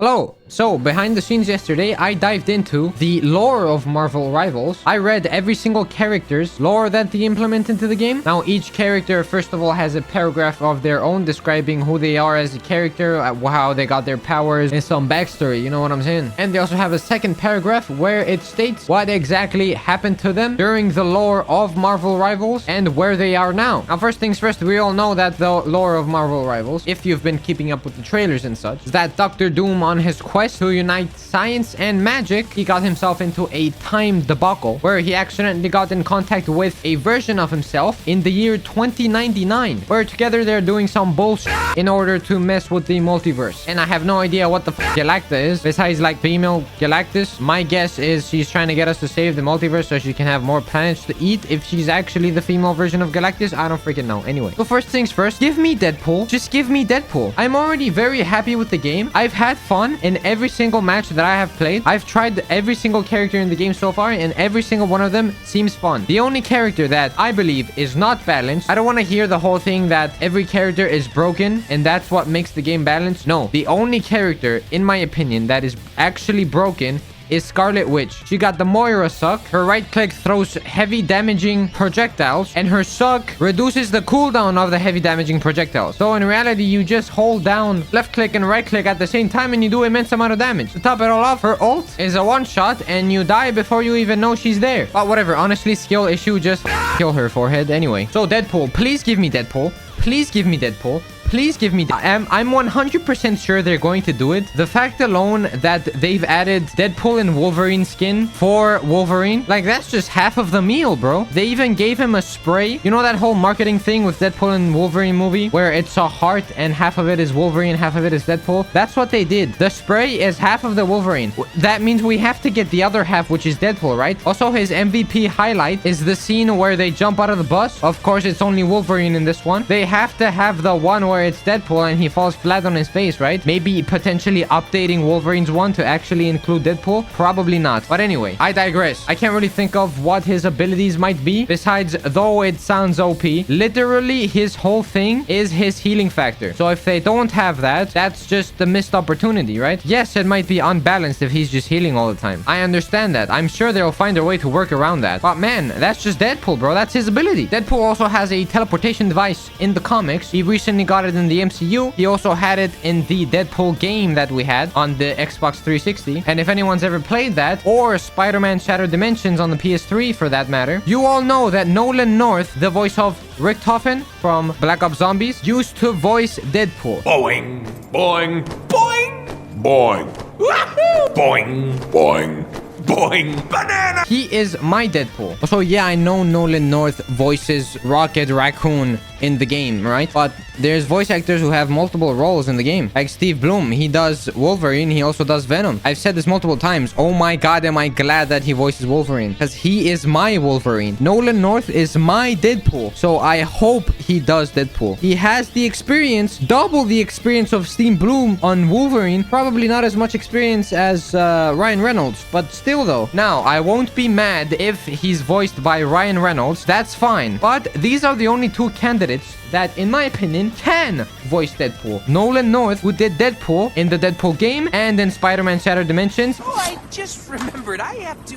Hello. So, behind the scenes yesterday, I dived into the lore of Marvel Rivals. I read every single character's lore that they implement into the game. Now, each character, first of all, has a paragraph of their own describing who they are as a character, how they got their powers, and some backstory, you know what I'm saying? And they also have a second paragraph where it states what exactly happened to them during the lore of Marvel Rivals and where they are now. Now, first things first, we all know that the lore of Marvel Rivals, if you've been keeping up with the trailers and such, is that Doctor Doom on his quest to unite science and magic, he got himself into a time debacle where he accidentally got in contact with a version of himself in the year 2099, where together they're doing some bullshit in order to mess with the multiverse. And I have no idea what the Galacta is besides like female Galactus. My guess is she's trying to get us to save the multiverse so she can have more planets to eat. If she's actually the female version of Galactus, I don't freaking know. Anyway, so first things first, give me Deadpool. Just give me Deadpool. I'm already very happy with the game. I've had fun in every single match that I have played. I've tried every single character in the game so far, and every single one of them seems fun. The only character that I believe is not balanced, I don't want to hear the whole thing that every character is broken and that's what makes the game balanced. No, the only character, in my opinion, that is actually broken is Scarlet Witch. She got the Moira suck. Her right click throws heavy damaging projectiles, and her suck reduces the cooldown of the heavy damaging projectiles. So in reality, you just hold down left click and right click at the same time and you do immense amount of damage. To top it all off, her ult is a one shot and you die before you even know she's there. But whatever, honestly, skill issue, just kill her forehead anyway. So Deadpool, please give me Deadpool. Please give me Deadpool. Please give me... I'm 100% sure they're going to do it. The fact alone that they've added Deadpool and Wolverine skin for Wolverine, like, that's just half of the meal, bro. They even gave him a spray. You know that whole marketing thing with Deadpool and Wolverine movie where it's a heart and half of it is Wolverine, half of it is Deadpool? That's what they did. The spray is half of the Wolverine. That means we have to get the other half, which is Deadpool, right? Also, his MVP highlight is the scene where they jump out of the bus. Of course, it's only Wolverine in this one. They have to have the one where it's Deadpool and he falls flat on his face, right? Maybe potentially updating Wolverine's one to actually include Deadpool? Probably not. But anyway, I digress. I can't really think of what his abilities might be, besides, though it sounds OP, literally his whole thing is his healing factor. So if they don't have that, that's just a missed opportunity, right? Yes, it might be unbalanced if he's just healing all the time. I understand that. I'm sure they'll find a way to work around that. But man, that's just Deadpool, bro. That's his ability. Deadpool also has a teleportation device in the comics. He recently got it in the MCU. He also had it in the Deadpool game that we had on the Xbox 360. And if anyone's ever played that, or Spider-Man Shattered Dimensions on the PS3 for that matter, you all know that Nolan North, the voice of Richtofen from Black Ops Zombies, used to voice Deadpool. Boing, boing, boing, boing, wahoo, boing, boing, boing, banana. He is my Deadpool. So yeah, I know Nolan North voices Rocket Raccoon in the game, right? But there's voice actors who have multiple roles in the game. Like Steve Bloom, he does Wolverine, he also does Venom. I've said this multiple times. Oh my god, am I glad that he voices Wolverine, because he is my Wolverine. Nolan North is my Deadpool, so I hope he does Deadpool. He has the experience, double the experience of Steve Bloom on Wolverine. Probably not as much experience as Ryan Reynolds, but still though. Now, I won't be mad if he's voiced by Ryan Reynolds. That's fine. But these are the only two candidates that, in my opinion, can voice Deadpool. Nolan North, who did Deadpool in the Deadpool game and in Spider-Man Shattered Dimensions. Oh, I just remembered. I have to,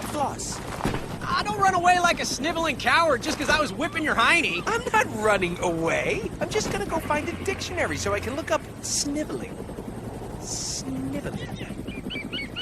floss. I don't run away like a sniveling coward just because I was whipping your hiney. I'm not running away. I'm just gonna go find a dictionary so I can look up sniveling. Sniveling.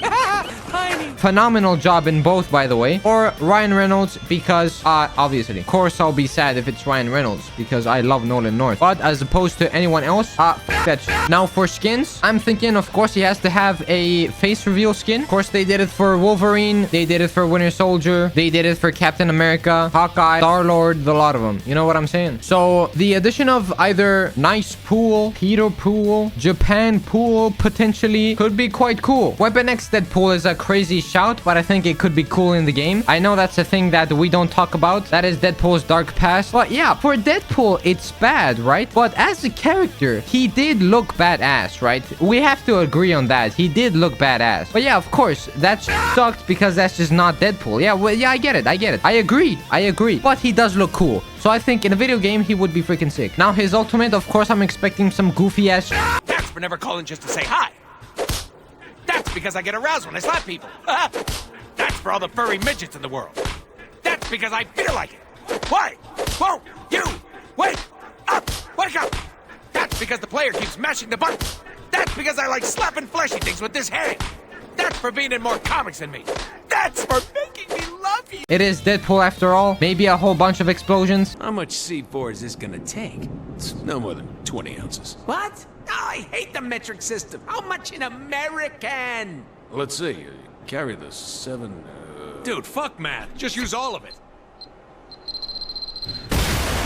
Hiney. Phenomenal job in both, by the way. Or Ryan Reynolds, because, obviously. Of course, I'll be sad if it's Ryan Reynolds, because I love Nolan North. But as opposed to anyone else, f that shit. Now, for skins, I'm thinking, of course, he has to have a face reveal skin. Of course, they did it for Wolverine. They did it for Winter Soldier. They did it for Captain America, Hawkeye, Star-Lord, a lot of them. You know what I'm saying? So, the addition of either Nice Pool, Peter Pool, Japan Pool, potentially, could be quite cool. Weapon X Deadpool is a crazy shout, but I think it could be cool in the game. I know that's a thing that we don't talk about. That is Deadpool's dark past. But yeah, for Deadpool, it's bad, right? But as a character, he did look badass, right? We have to agree on that. He did look badass. But yeah, of course, that sucked because that's just not Deadpool. Yeah, well, yeah, I get it. I get it. I agree. But he does look cool. So I think in a video game, he would be freaking sick. Now, his ultimate, of course, I'm expecting some goofy ass. Thanks for never calling just to say hi. That's because I get aroused when I slap people. That's for all the furry midgets in the world. That's because I feel like it. Why? Whoa, you! Wake up! Wake up! That's because the player keeps mashing the button. That's because I like slapping fleshy things with this hand. That's for being in more comics than me. That's for making me love you. It is Deadpool after all. Maybe a whole bunch of explosions. How much C4 is this gonna take? It's no more than 20 ounces. What? Oh, I hate the metric system. How much in American? Let's see. Carry the 7... Dude, fuck math. Just use all of it.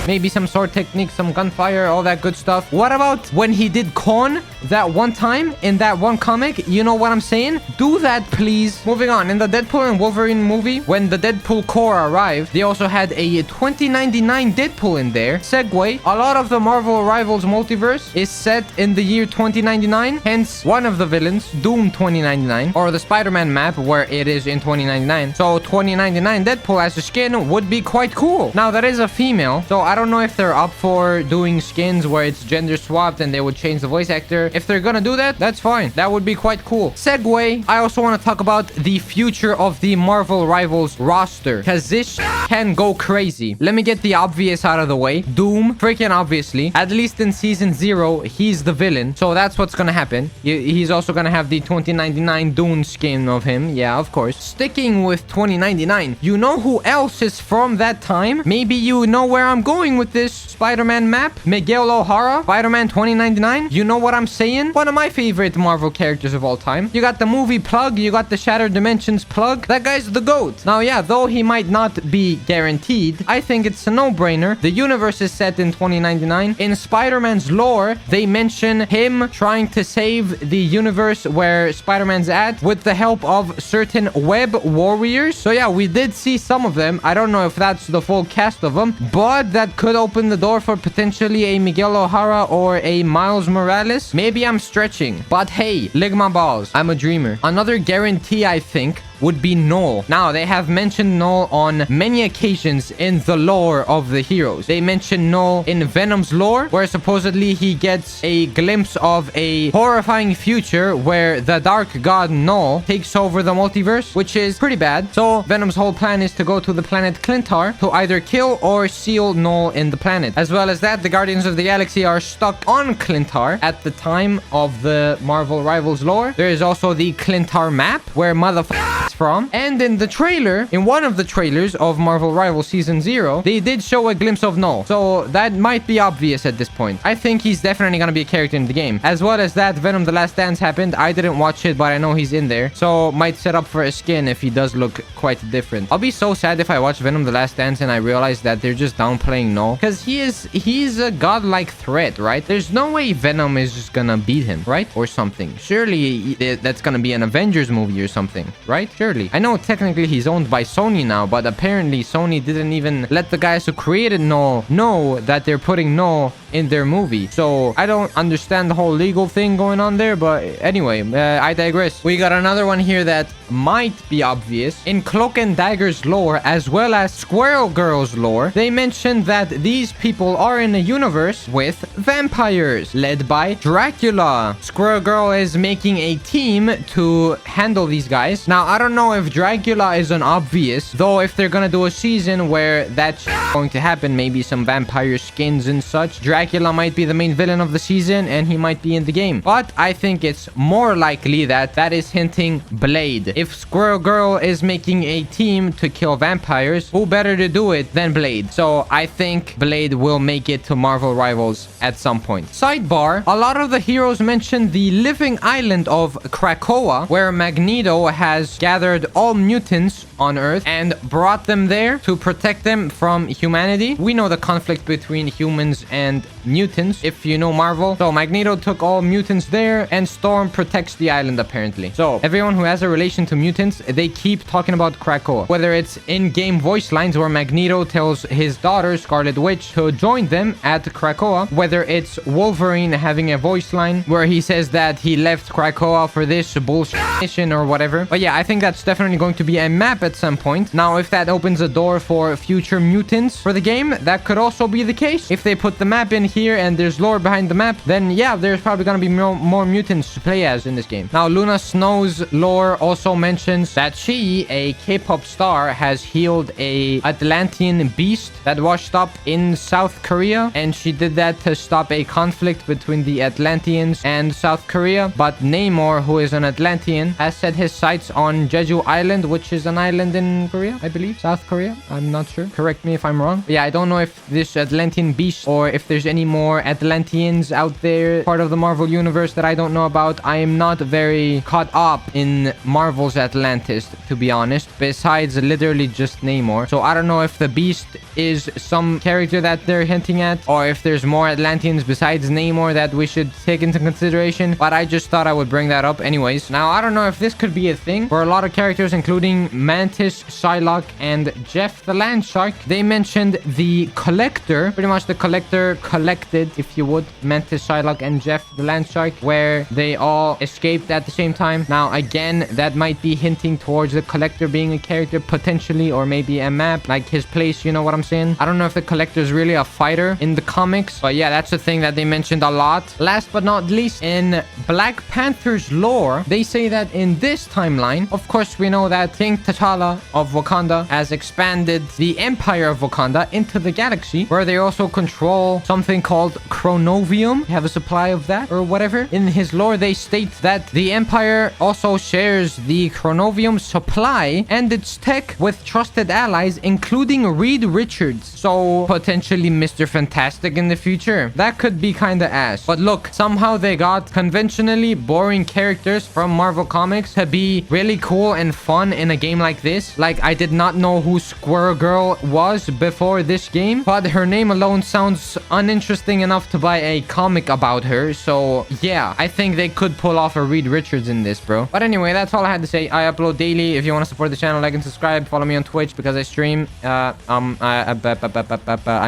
Maybe some sword technique, some gunfire, all that good stuff. What about when he did Con that one time in that one comic? You know what I'm saying? Do that, please. Moving on. In the Deadpool and Wolverine movie, when the Deadpool Corps arrived, they also had a 2099 Deadpool in there. Segue. A lot of the Marvel Rivals multiverse is set in the year 2099. Hence, one of the villains, Doom 2099, or the Spider-Man map where it is in 2099. So 2099 Deadpool as a skin would be quite cool. Now, that is a female, so I don't know if they're up for doing skins where it's gender swapped and they would change the voice actor. If they're gonna do that, that's fine. That would be quite cool. Segue, I also want to talk about the future of the Marvel Rivals roster, because this can go crazy. Let me get the obvious out of the way. Doom, freaking obviously. At least in Season 0, he's the villain. So that's what's gonna happen. He's also gonna have the 2099 Doom skin of him. Yeah, of course. Sticking with 2099, you know who else is from that time? Maybe you know where I'm going with this Spider-Man map. Miguel O'Hara, Spider-Man 2099. You know what I'm saying? One of my favorite Marvel characters of all time. You got the movie plug, you got the Shattered Dimensions plug. That guy's the GOAT. Now, yeah, though he might not be guaranteed, I think it's a no-brainer. The universe is set in 2099. In Spider-Man's lore, they mention him trying to save the universe where Spider-Man's at with the help of certain web warriors. So yeah, we did see some of them. I don't know if that's the full cast of them, but that could open the door for potentially a Miguel O'Hara or a Miles Morales. Maybe I'm stretching, but hey, Ligma balls. I'm a dreamer. Another guarantee, I think, would be Null. Now, they have mentioned Null on many occasions in the lore of the heroes. They mention Null in Venom's lore, where supposedly he gets a glimpse of a horrifying future where the dark god Null takes over the multiverse, which is pretty bad. So, Venom's whole plan is to go to the planet Clintar to either kill or seal Null in the planet. As well as that, the Guardians of the Galaxy are stuck on Clintar at the time of the Marvel Rivals lore. There is also the Clintar map, where motherfuckers from. And in the trailer, in one of the trailers of Marvel Rivals Season 0, they did show a glimpse of Null. So that might be obvious at this point. I think he's definitely gonna be a character in the game. As well as that, Venom The Last Dance happened. I didn't watch it, but I know he's in there. So might set up for a skin if he does look quite different. I'll be so sad if I watch Venom The Last Dance and I realize that they're just downplaying Null. Because he's a godlike threat, right? There's no way Venom is just gonna beat him, right? Or something. Surely that's gonna be an Avengers movie or something, right? Surely. I know technically he's owned by Sony now, but apparently Sony didn't even let the guys who created Null know that they're putting Null in their movie. So I don't understand the whole legal thing going on there, but anyway, I digress. We got another one here that might be obvious. In Cloak and Dagger's lore, as well as Squirrel Girl's lore, they mentioned that these people are in a universe with vampires, led by Dracula. Squirrel Girl is making a team to handle these guys. Now, I don't know if Dracula is an obvious, though if they're gonna do a season where that's going to happen, maybe some vampire skins and such, Dracula might be the main villain of the season and he might be in the game. But I think it's more likely that is hinting Blade. If Squirrel Girl is making a team to kill vampires, who better to do it than Blade? So I think Blade will make it to Marvel Rivals at some point. Sidebar, a lot of the heroes mentioned the living island of Krakoa, where Magneto has gathered all mutants on Earth and brought them there to protect them from humanity. We know the conflict between humans and mutants, if you know Marvel. So Magneto took all mutants there, and Storm protects the island apparently. So everyone who has a relation to mutants, they keep talking about Krakoa. Whether it's in-game voice lines where Magneto tells his daughter Scarlet Witch to join them at Krakoa, whether it's Wolverine having a voice line where he says that he left Krakoa for this bullshit mission or whatever. But yeah, I think that's definitely going to be a map at some point. Now, if that opens a door for future mutants for the game, that could also be the case. If they put the map in here and there's lore behind the map, then yeah, there's probably gonna be more mutants to play as in this game. Now, Luna Snow's lore also mentions that she, a K-pop star, has healed a Atlantean beast that washed up in South Korea, and she did that to stop a conflict between the Atlanteans and South Korea. But Namor, who is an Atlantean, has set his sights on Jeju Island, which is an island in Korea, I believe. South Korea? I'm not sure. Correct me if I'm wrong. But yeah, I don't know if this Atlantean beast or if there's any more Atlanteans out there, part of the Marvel universe that I don't know about. I am not very caught up in Marvel's Atlantis, to be honest, besides literally just Namor. So I don't know if the beast is some character that they're hinting at, or if there's more Atlanteans besides Namor that we should take into consideration. But I just thought I would bring that up anyways. Now, I don't know if this could be a thing for a lot of characters, including Mantis, Psylocke, and Jeff the Land Shark. They mentioned the Collector, pretty much the Collector collected, if you would, Mantis, Psylocke, and Jeff the Land Shark, where they all escaped at the same time. Now, again, that might be hinting towards the Collector being a character potentially, or maybe a map, like his place, you know what I'm saying? I don't know if the Collector is really a fighter in the comics, but yeah, that's the thing that they mentioned a lot. Last but not least, in Black Panther's lore, they say that in this timeline, of course, we know that King T'Challa of Wakanda has expanded the Empire of Wakanda into the galaxy, where they also control something called Chronovium. They have a supply of that or whatever. In his lore, they state that the Empire also shares the Chronovium supply and its tech with trusted allies, including Reed Richards. So potentially Mr. Fantastic in the future. That could be kind of ass. But look, somehow they got conventionally boring characters from Marvel Comics to be really cool and fun in a game like this. Like, I did not know who Squirrel Girl was before this game, but her name alone sounds uninteresting enough to buy a comic about her. So yeah, I think they could pull off a Reed Richards in this, bro. But anyway, that's all I had to say. I upload daily. If you want to support the channel, like and subscribe. Follow me on Twitch because I stream. I'm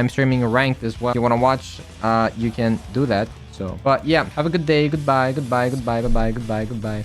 streaming ranked as well. If you want to watch, you can do that. So, but yeah, have a good day. Goodbye, goodbye, goodbye, goodbye, goodbye, goodbye.